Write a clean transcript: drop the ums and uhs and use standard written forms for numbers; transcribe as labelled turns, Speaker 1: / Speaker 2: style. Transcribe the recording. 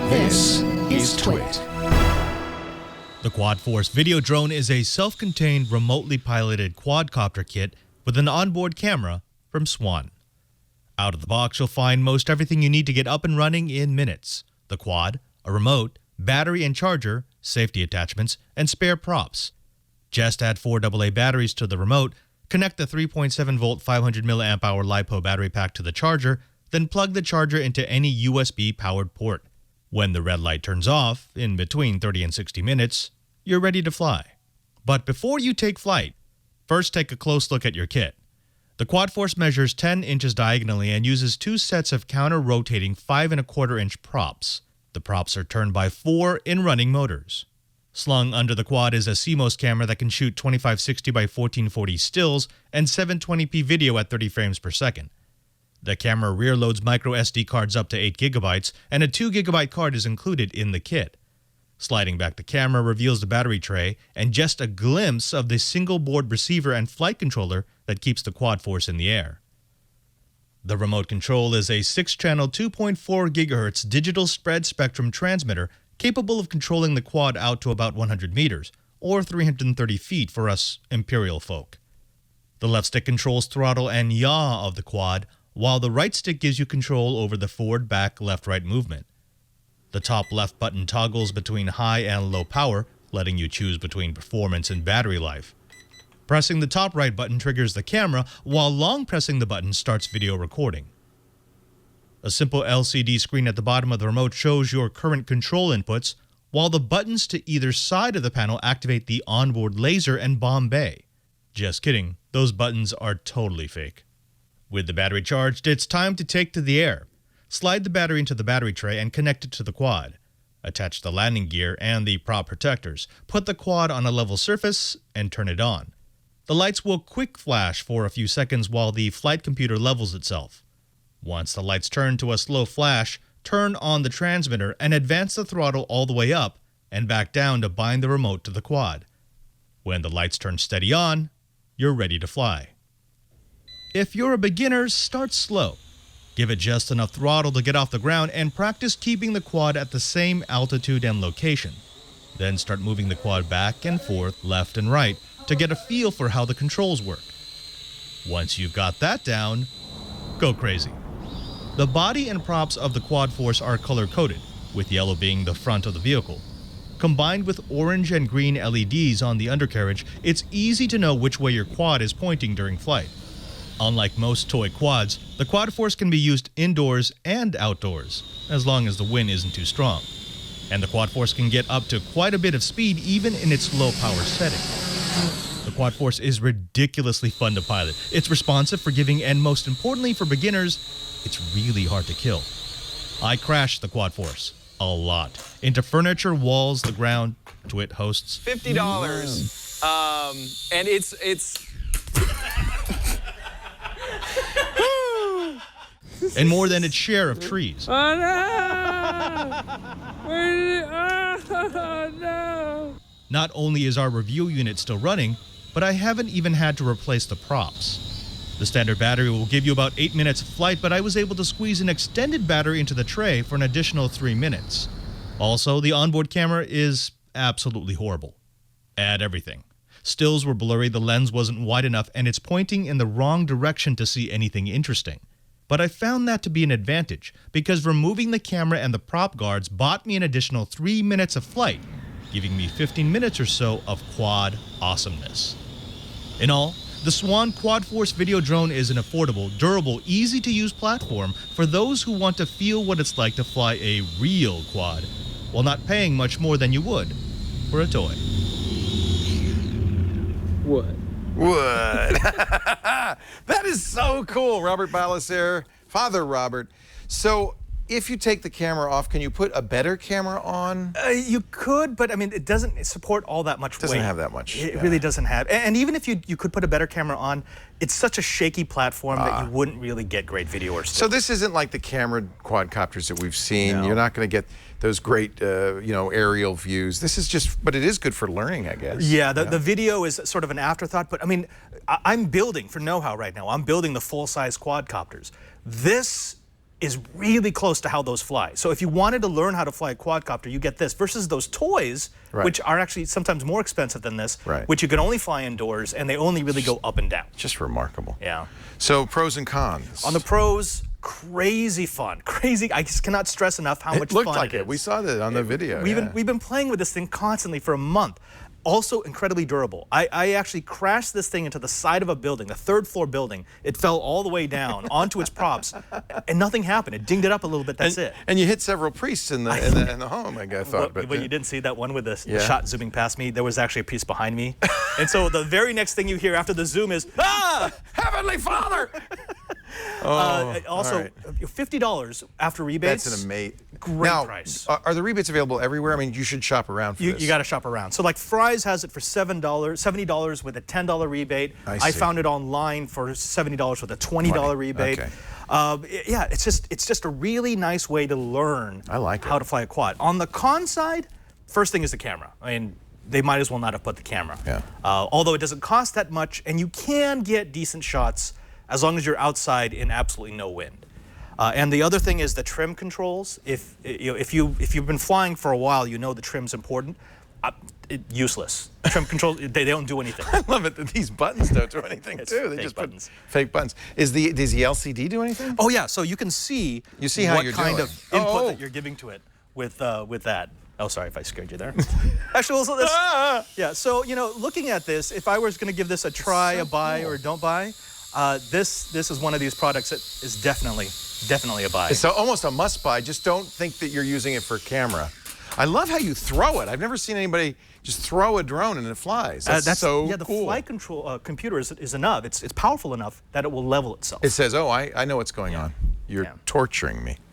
Speaker 1: This is TWiT.
Speaker 2: The QuadForce video drone is a self-contained, remotely piloted quadcopter kit with an onboard camera from SWANN. Out of the box, you'll find most everything you need to get up and running in minutes. The quad, a remote, battery and charger, safety attachments, and spare props. Just add 4 AA batteries to the remote, connect the 3.7-volt 500 mAh LiPo battery pack to the charger, then plug the charger into any USB-powered port. When the red light turns off, in between 30 and 60 minutes, you're ready to fly. But before you take flight, first take a close look at your kit. The QuadForce measures 10 inches diagonally and uses 2 sets of counter-rotating 5¼ props. The props are turned by 4 in-running motors. Slung under the quad is a CMOS camera that can shoot 2560 by 1440 stills and 720p video at 30 frames per second. The camera rear loads micro SD cards up to 8 GB, and a 2 GB card is included in the kit. Sliding back the camera reveals the battery tray and just a glimpse of the single board receiver and flight controller that keeps the QuadForce in the air. The remote control is a 6-channel 2.4 GHz digital spread spectrum transmitter capable of controlling the quad out to about 100 meters, or 330 feet for us imperial folk. The left stick controls throttle and yaw of the quad, while the right stick gives you control over the forward, back, left, right movement. The top left button toggles between high and low power, letting you choose between performance and battery life. Pressing the top right button triggers the camera, while long pressing the button starts video recording. A simple LCD screen at the bottom of the remote shows your current control inputs, while the buttons to either side of the panel activate the onboard laser and bomb bay. Just kidding, those buttons are totally fake. With the battery charged, it's time to take to the air. Slide the battery into the battery tray and connect it to the quad. Attach the landing gear and the prop protectors. Put the quad on a level surface and turn it on. The lights will quick flash for a few seconds while the flight computer levels itself. Once the lights turn to a slow flash, turn on the transmitter and advance the throttle all the way up and back down to bind the remote to the quad. When the lights turn steady on, you're ready to fly. If you're a beginner, start slow. Give it just enough throttle to get off the ground and practice keeping the quad at the same altitude and location. Then start moving the quad back and forth, left and right, to get a feel for how the controls work. Once you've got that down, go crazy. The body and props of the QuadForce are color-coded, with yellow being the front of the vehicle. Combined with orange and green LEDs on the undercarriage, it's easy to know which way your quad is pointing during flight. Unlike most toy quads, the QuadForce can be used indoors and outdoors, as long as the wind isn't too strong. And the QuadForce can get up to quite a bit of speed even in its low power setting. The QuadForce is ridiculously fun to pilot. It's responsive, forgiving, and most importantly for beginners, it's really hard to kill. I crashed the QuadForce a lot. Into furniture, walls, the ground. TWiT hosts
Speaker 3: $50. And it's
Speaker 2: and more than its share of trees.
Speaker 4: Oh no! Oh no!
Speaker 2: Not only is our review unit still running, but I haven't even had to replace the props. The standard battery will give you about 8 minutes of flight, but I was able to squeeze an extended battery into the tray for an additional 3 minutes. Also, the onboard camera is absolutely horrible. Add everything. Stills were blurry, the lens wasn't wide enough, and it's pointing in the wrong direction to see anything interesting. But I found that to be an advantage, because removing the camera and the prop guards bought me an additional 3 minutes of flight, giving me 15 minutes or so of quad awesomeness. In all, the SWANN QuadForce video drone is an affordable, durable, easy-to-use platform for those who want to feel what it's like to fly a real quad, while not paying much more than you would for a toy.
Speaker 4: What?
Speaker 1: That is so cool, Robert Ballecer, Father Robert. So, if you take the camera off, can you put a better camera on?
Speaker 5: You could, but I mean, it doesn't support all that much weight.
Speaker 1: Doesn't have that much.
Speaker 5: It really doesn't have. And even if you could put a better camera on, it's such a shaky platform that you wouldn't really get great video or
Speaker 1: So this isn't like the camera quadcopters that we've seen.
Speaker 5: No.
Speaker 1: You're not going to get those great, aerial views. This is just, but it is good for learning, I guess.
Speaker 5: Yeah, the video is sort of an afterthought, but I mean, I'm building for know-how right now. I'm building the full-size quadcopters. This is really close to how those fly. So if you wanted to learn how to fly a quadcopter, you get this versus those toys,
Speaker 1: Right.
Speaker 5: which are actually sometimes more expensive than this,
Speaker 1: Right.
Speaker 5: which you can only fly indoors and they only really go up and down.
Speaker 1: Just remarkable.
Speaker 5: Yeah.
Speaker 1: So pros and cons.
Speaker 5: On the pros, crazy fun. Crazy. I just cannot stress enough how much
Speaker 1: it looked
Speaker 5: fun
Speaker 1: like
Speaker 5: it
Speaker 1: it.
Speaker 5: is.
Speaker 1: We saw that on the video.
Speaker 5: We've been playing with this thing constantly for a month. Also incredibly durable. I actually crashed this thing into the side of a building, a third-floor building. It fell all the way down onto its props, and nothing happened. It dinged it up a little bit. That's it.
Speaker 1: And you hit several priests in the home. I thought.
Speaker 5: But you didn't see that one with the
Speaker 1: Yeah.
Speaker 5: shot zooming past me, there was actually a priest behind me. And so the very next thing you hear after the zoom is, "Ah, Heavenly Father!" Also,
Speaker 1: right.
Speaker 5: $50 after rebates.
Speaker 1: That's an amazing.
Speaker 5: Great
Speaker 1: now,
Speaker 5: price.
Speaker 1: Are the rebates available everywhere? I mean, you should shop around for this.
Speaker 5: You got to shop around. So like Fry's has it for $70 with a $10 rebate.
Speaker 1: I see.
Speaker 5: found it online for $70 with a $20 rebate.
Speaker 1: Okay.
Speaker 5: Yeah, it's just a really nice way to learn
Speaker 1: I like it.
Speaker 5: how to fly a quad. On the con side, first thing is the camera. I mean, they might as well not have put the camera.
Speaker 1: Yeah.
Speaker 5: Although it doesn't cost that much, and you can get decent shots as long as you're outside in absolutely no wind. And the other thing is the trim controls. If you've been flying for a while, you know the trim's important. Useless. Trim controls, they don't do anything.
Speaker 1: I love it that these buttons don't do anything
Speaker 5: It's
Speaker 1: too. They
Speaker 5: fake
Speaker 1: just
Speaker 5: buttons.
Speaker 1: put fake buttons. Does the LCD do anything?
Speaker 5: Oh yeah, so you can see,
Speaker 1: how
Speaker 5: what
Speaker 1: you're
Speaker 5: kind
Speaker 1: doing.
Speaker 5: of input
Speaker 1: Oh.
Speaker 5: that you're giving to it with that. Oh, sorry if I scared you there. Actually, also this. Yeah. So looking at this, if I was going to give this a try, a buy, or a don't buy, this is one of these products that is definitely a buy.
Speaker 1: It's almost a must buy. Just don't think that you're using it for camera. I love how you throw it. I've never seen anybody just throw a drone and it flies. That's so
Speaker 5: yeah. The
Speaker 1: cool.
Speaker 5: flight control computer is enough. It's powerful enough that it will level itself.
Speaker 1: It says, "Oh, I know what's going on. You're
Speaker 5: Yeah.
Speaker 1: torturing me."